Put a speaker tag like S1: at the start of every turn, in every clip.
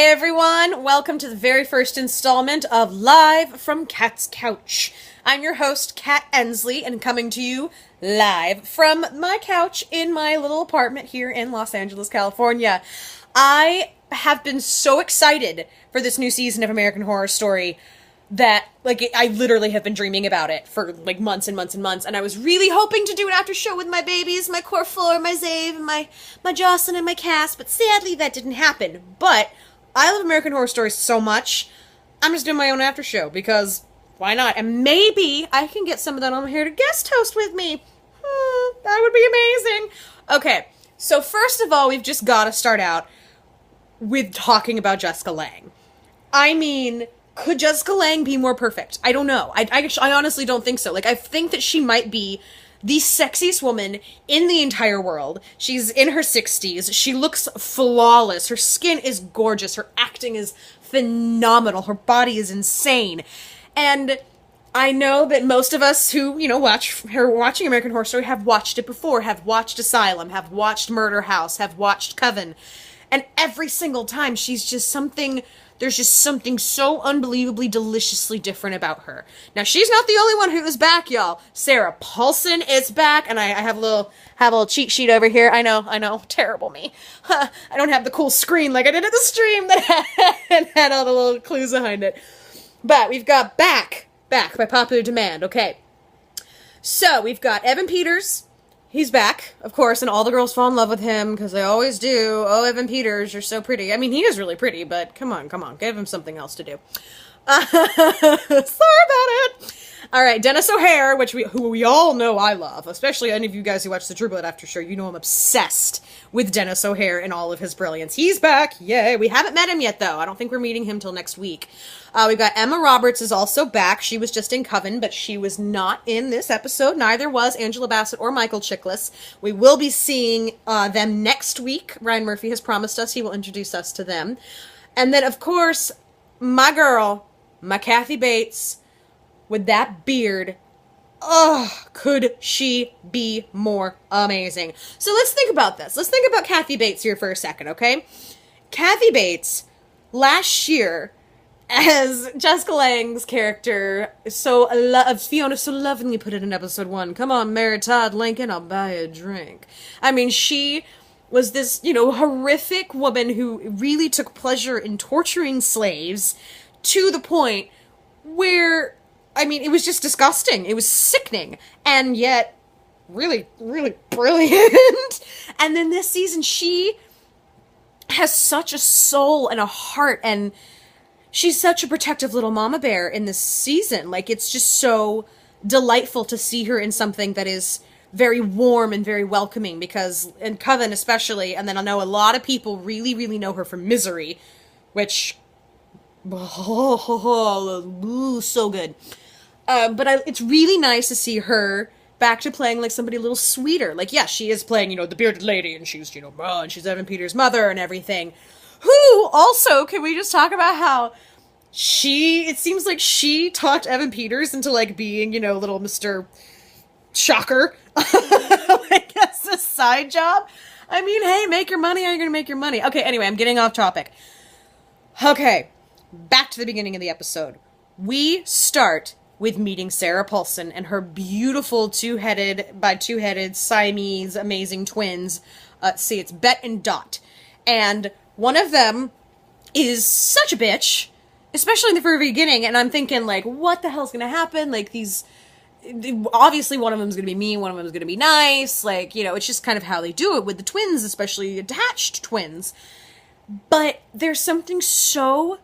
S1: Hey everyone, welcome to the very first installment of Live from Kat's Couch. I'm your host, Kat Endsley, and coming to you live from my couch in my little apartment here in Los Angeles, California. I have been so excited for this new season of American Horror Story that, I literally have been dreaming about it for, months and months and months, and I was really hoping to do an after show with my babies, my core four, my Zave, and my Jocelyn and my Cass, but sadly that didn't happen. But I love American Horror Story so much, I'm just doing my own after show, because why not? And maybe I can get some of that on here to guest host with me. That would be amazing. Okay, so first of all, we've just got to start out with talking about Jessica Lange. I mean, could Jessica Lange be more perfect? I don't know. I honestly don't think so. I think that she might be the sexiest woman in the entire world. She's in her 60s. She looks flawless. Her skin is gorgeous. Her acting is phenomenal. Her body is insane. And I know that most of us who, watching American Horror Story have watched it before, have watched Asylum, have watched Murder House, have watched Coven. And every single time, there's just something so unbelievably deliciously different about her. Now, she's not the only one who is back, y'all. Sarah Paulson is back, and I have a little cheat sheet over here. I know, terrible me. I don't have the cool screen like I did at the stream that had all the little clues behind it. But we've got back by popular demand, okay. So, we've got Evan Peters. He's back, of course, and all the girls fall in love with him, because they always do. Oh, Evan Peters, you're so pretty. I mean, he is really pretty, but come on, give him something else to do. Sorry about it. All right, Dennis O'Hare, who we all know I love, especially any of you guys who watch the True Blood After Show, you know I'm obsessed with Dennis O'Hare and all of his brilliance. He's back, yay. We haven't met him yet, though. I don't think we're meeting him till next week. We've got Emma Roberts is also back. She was just in Coven, but she was not in this episode. Neither was Angela Bassett or Michael Chiklis. We will be seeing them next week. Ryan Murphy has promised us he will introduce us to them. And then, of course, my girl, my Kathy Bates, with that beard. Oh, could she be more amazing? So let's think about this. Let's think about Kathy Bates here for a second, okay? Kathy Bates, last year, as Jessica Lange's character, Fiona so lovingly put it in episode 1, come on, Mary Todd Lincoln, I'll buy you a drink. I mean, she was this, horrific woman who really took pleasure in torturing slaves to the point where, I mean, it was just disgusting. It was sickening. And yet, really, really brilliant. And then this season, she has such a soul and a heart, and she's such a protective little mama bear in this season. It's just so delightful to see her in something that is very warm and very welcoming, because in Coven especially, and then I know a lot of people really, really know her from Misery, which, so good. But it's really nice to see her back to playing somebody a little sweeter. Yeah, she is playing, the bearded lady, and she's, and she's Evan Peters' mother and everything. Who also, can we just talk about how it seems like she talked Evan Peters into being, little Mr. Shocker. As a side job. I mean, hey, make your money, how are you gonna make your money? Okay, anyway, I'm getting off topic. Okay, back to the beginning of the episode. We start with meeting Sarah Paulson and her beautiful two-headed Siamese amazing twins. It's Bet and Dot. And one of them is such a bitch, especially in the very beginning, and I'm thinking, what the hell's gonna happen? Obviously one of them's gonna be mean, one of them's gonna be nice, it's just kind of how they do it with the twins, especially attached twins. But there's something so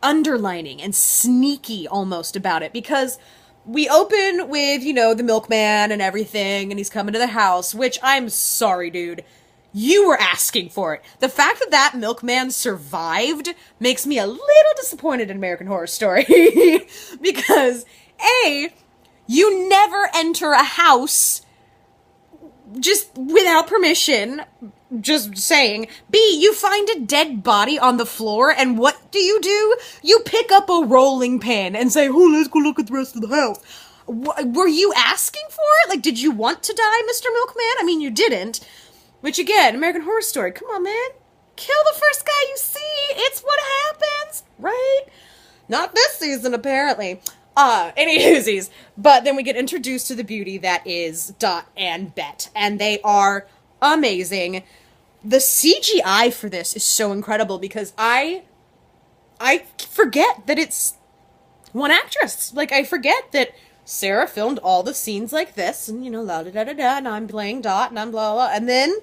S1: underlining and sneaky almost about it, because we open with, the milkman and everything, and he's coming to the house, which, I'm sorry, dude, you were asking for it. The fact that that milkman survived makes me a little disappointed in American Horror Story. Because, A, you never enter a house just without permission, just saying. B, you find a dead body on the floor, and what do? You pick up a rolling pin and say, oh, let's go look at the rest of the house. Were you asking for it? Did you want to die, Mr. Milkman? I mean, you didn't. Which, again, American Horror Story, come on, man. Kill the first guy you see. Not this season, apparently. Any newsies. But then we get introduced to the beauty that is Dot and Bet, and they are amazing. The CGI for this is so incredible because I forget that it's one actress. Like, I forget that Sarah filmed all the scenes like this, and, you know, la da da da da, and I'm playing Dot, and I'm blah blah, and then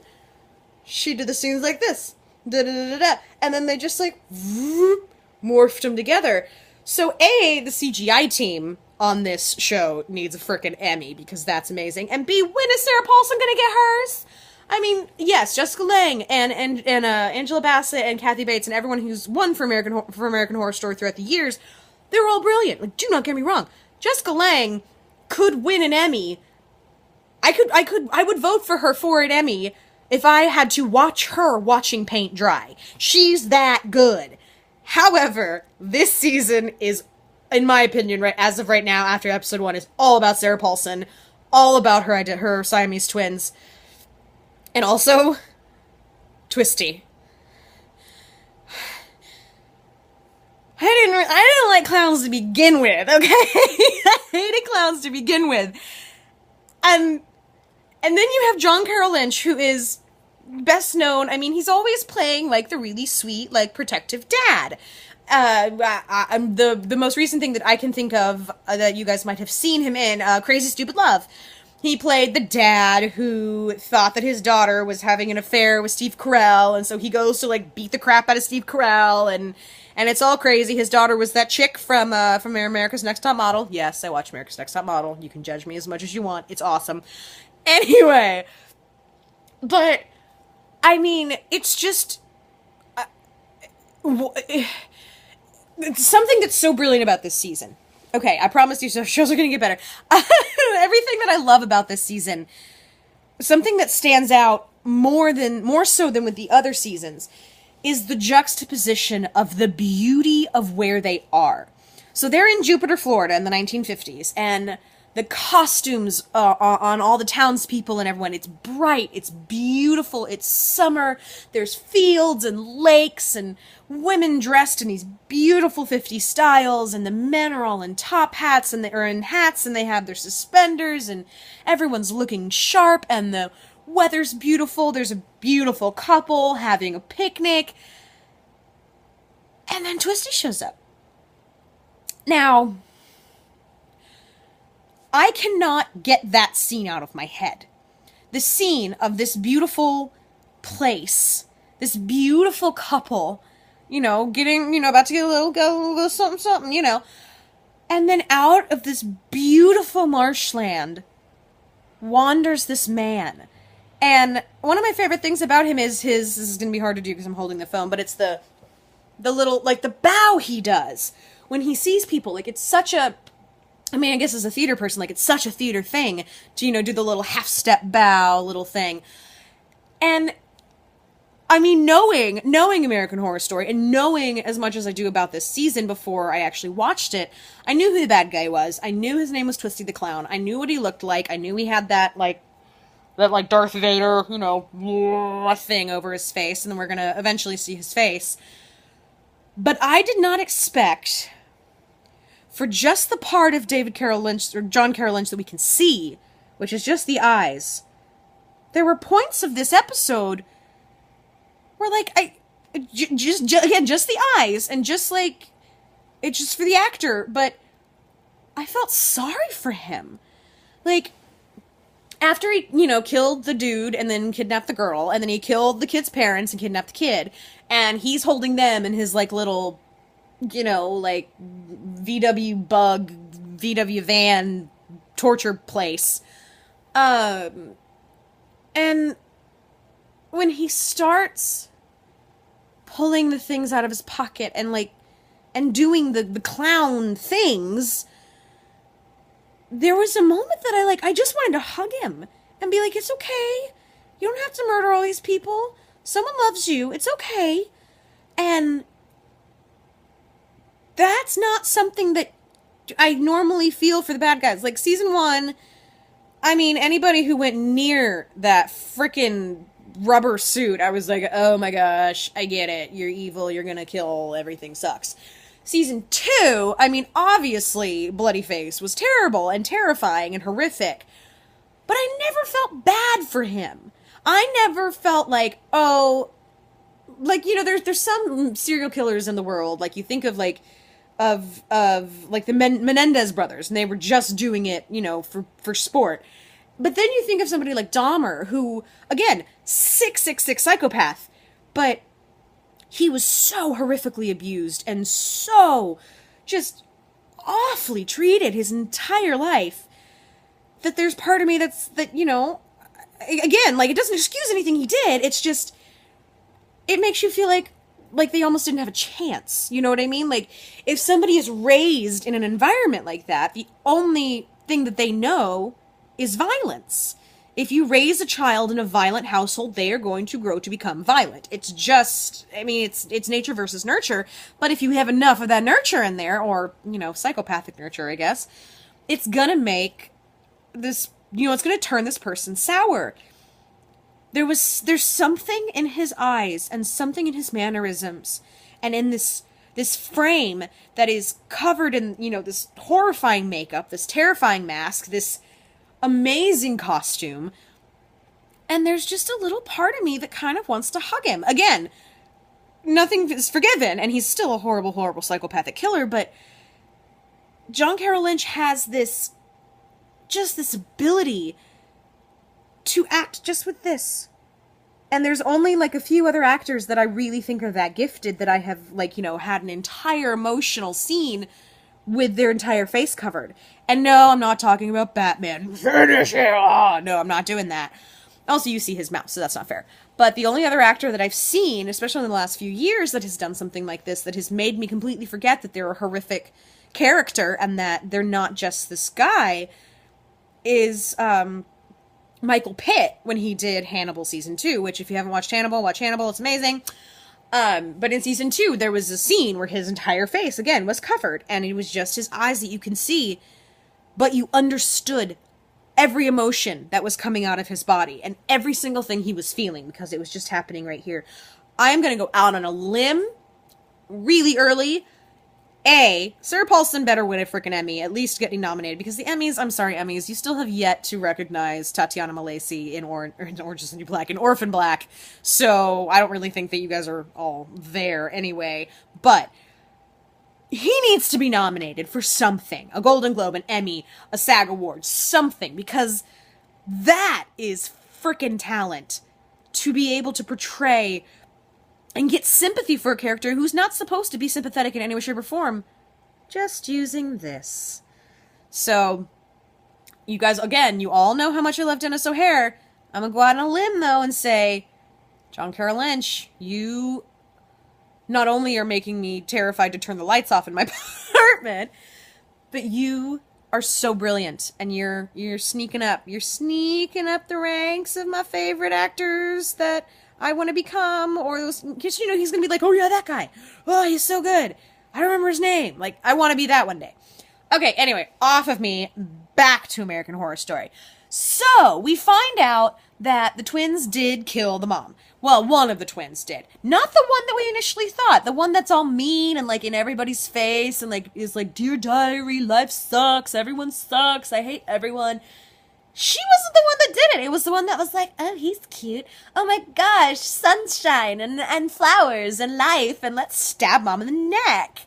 S1: she did the scenes like this, da da da da da, and then they just, like, morphed them together. So, A, the CGI team on this show needs a frickin' Emmy, because that's amazing, and B, when is Sarah Paulson gonna get hers? I mean, yes, Jessica Lange and Angela Bassett and Kathy Bates and everyone who's won for American Horror Story throughout the years, they were all brilliant. Like, do not get me wrong. Jessica Lange could win an Emmy. I would vote for her for an Emmy if I had to watch her watching paint dry. She's that good. However, this season is, in my opinion, right as of right now, after episode 1, is all about Sarah Paulson, all about her Siamese twins. And also, Twisty. I didn't like clowns to begin with, okay? I hated clowns to begin with. And then you have John Carroll Lynch, who is best known, I mean, he's always playing, like, the really sweet, like, protective dad. The most recent thing that I can think of that you guys might have seen him in, Crazy Stupid Love. He played the dad who thought that his daughter was having an affair with Steve Carell, and so he goes to, like, beat the crap out of Steve Carell, and it's all crazy. His daughter was that chick from America's Next Top Model. Yes, I watch America's Next Top Model. You can judge me as much as you want. It's awesome. Anyway, but, I mean, it's just... it's something that's so brilliant about this season. Okay, I promise you, so shows are gonna get better. Everything that I love about this season, something that stands out more so than with the other seasons, is the juxtaposition of the beauty of where they are. So they're in Jupiter, Florida in the 1950s, and the costumes on all the townspeople and everyone, it's bright, it's beautiful, it's summer, there's fields and lakes and women dressed in these beautiful 50s styles, and the men are all in top hats, and they're in hats, and they have their suspenders, and everyone's looking sharp, and the weather's beautiful, there's a beautiful couple having a picnic, and then Twisty shows up. Now, I cannot get that scene out of my head. The scene of this beautiful place, this beautiful couple, you know, getting, you know, about to get a little something, you know. And then out of this beautiful marshland wanders this man. And one of my favorite things about him is this is going to be hard to do because I'm holding the phone, but it's the little, like, the bow he does when he sees people. Like, it's such a, I mean, I guess as a theater person, like, it's such a theater thing to, you know, do the little half-step bow little thing. And, I mean, knowing American Horror Story, and knowing as much as I do about this season before I actually watched it, I knew who the bad guy was. I knew his name was Twisty the Clown. I knew what he looked like. I knew he had that Darth Vader, you know, thing over his face, and then we're gonna eventually see his face. But I did not expect, for just the part of David Carroll Lynch, or John Carroll Lynch, that we can see, which is just the eyes, there were points of this episode where, like, just the eyes, and just, like, it's just for the actor, but I felt sorry for him. Like, after he, you know, killed the dude and then kidnapped the girl, and then he killed the kid's parents and kidnapped the kid, and he's holding them in his, like, little, you know, like, VW van torture place. And when he starts pulling the things out of his pocket and, like, and doing the clown things, there was a moment that I just wanted to hug him and be like, it's okay. You don't have to murder all these people. Someone loves you. It's okay. And that's not something that I normally feel for the bad guys. Like, season 1, I mean, anybody who went near that frickin' rubber suit, I was like, oh my gosh, I get it. You're evil. You're gonna kill. Everything sucks. Season 2, I mean, obviously, Bloody Face was terrible and terrifying and horrific. But I never felt bad for him. I never felt like, oh, like, you know, there's some serial killers in the world, like, you think of, like, like, the Menendez brothers, and they were just doing it, you know, for sport. But then you think of somebody like Dahmer, who, again, 666 psychopath, but he was so horrifically abused and so just awfully treated his entire life that there's part of me that, you know, again, like, it doesn't excuse anything he did, it's just, it makes you feel like they almost didn't have a chance, you know what I mean? Like, if somebody is raised in an environment like that, the only thing that they know is violence. If you raise a child in a violent household, they are going to grow to become violent. It's just, I mean, it's nature versus nurture, but if you have enough of that nurture in there, or, you know, psychopathic nurture, I guess, it's gonna make this, you know, it's gonna turn this person sour. There's something in his eyes, and something in his mannerisms, and in this frame that is covered in, you know, this horrifying makeup, this terrifying mask, this amazing costume, and there's just a little part of me that kind of wants to hug him. Again, nothing is forgiven, and he's still a horrible, horrible psychopathic killer, but John Carroll Lynch has this ability to act just with this. And there's only, like, a few other actors that I really think are that gifted that I have, like, you know, had an entire emotional scene with their entire face covered. And no, I'm not talking about Batman. Finish it! Oh, no, I'm not doing that. Also, you see his mouth, so that's not fair. But the only other actor that I've seen, especially in the last few years, that has done something like this, that has made me completely forget that they're a horrific character and that they're not just this guy, is Michael Pitt, when he did Hannibal Season 2, which, if you haven't watched Hannibal, watch Hannibal, it's amazing. But in Season 2, there was a scene where his entire face, again, was covered, and it was just his eyes that you can see, but you understood every emotion that was coming out of his body, and every single thing he was feeling, because it was just happening right here. I am going to go out on a limb really early. Sarah Paulson better win a freaking Emmy, at least getting nominated, because the Emmys, I'm sorry, Emmys, you still have yet to recognize Tatiana Maslany in Orange is the New Black, in Orphan Black, so I don't really think that you guys are all there anyway, but he needs to be nominated for something, a Golden Globe, an Emmy, a SAG Award, something, because that is freaking talent, to be able to portray and get sympathy for a character who's not supposed to be sympathetic in any way, shape, or form. Just using this. So, you guys, again, you all know how much I love Dennis O'Hare. I'm gonna go out on a limb, though, and say, John Carroll Lynch, you not only are making me terrified to turn the lights off in my apartment, but you are so brilliant, and you're sneaking up. You're sneaking up the ranks of my favorite actors that I want to become, or those, because, you know, he's going to be like, oh yeah, that guy. Oh, he's so good. I don't remember his name. Like, I want to be that one day. Okay, anyway, off of me, back to American Horror Story. So, we find out that the twins did kill the mom. Well, one of the twins did. Not the one that we initially thought. The one that's all mean and, like, in everybody's face and, like, is like, Dear Diary, life sucks, everyone sucks, I hate everyone. She wasn't the one that did it. It was the one that was like, oh, he's cute. Oh my gosh, sunshine and flowers and life, and let's stab mom in the neck.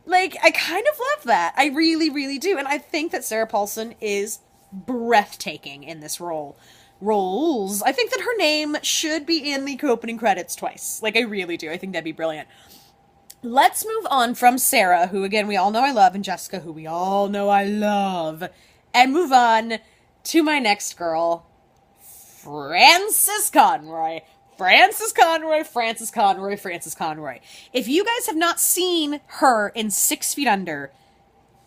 S1: Like, I kind of love that. I really, really do. And I think that Sarah Paulson is breathtaking in this roles. I think that her name should be in the opening credits twice. Like, I really do. I think that'd be brilliant. Let's move on from Sarah, who, again, we all know I love, and Jessica, who we all know I love, and move on to my next girl, Frances Conroy. Frances Conroy. If you guys have not seen her in 6 Feet Under,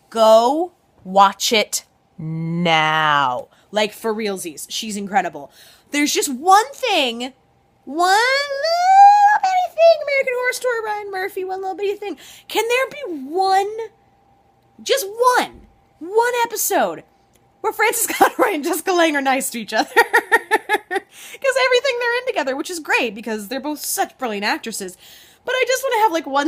S1: go watch it now. Like, for realsies. She's incredible. There's just one thing, one little bitty thing, American Horror Story, Ryan Murphy, one little bitty thing. Can there be just one episode where Frances Conroy and Jessica Lange are nice to each other? Because everything they're in together, which is great, because they're both such brilliant actresses. But I just want to have, like, one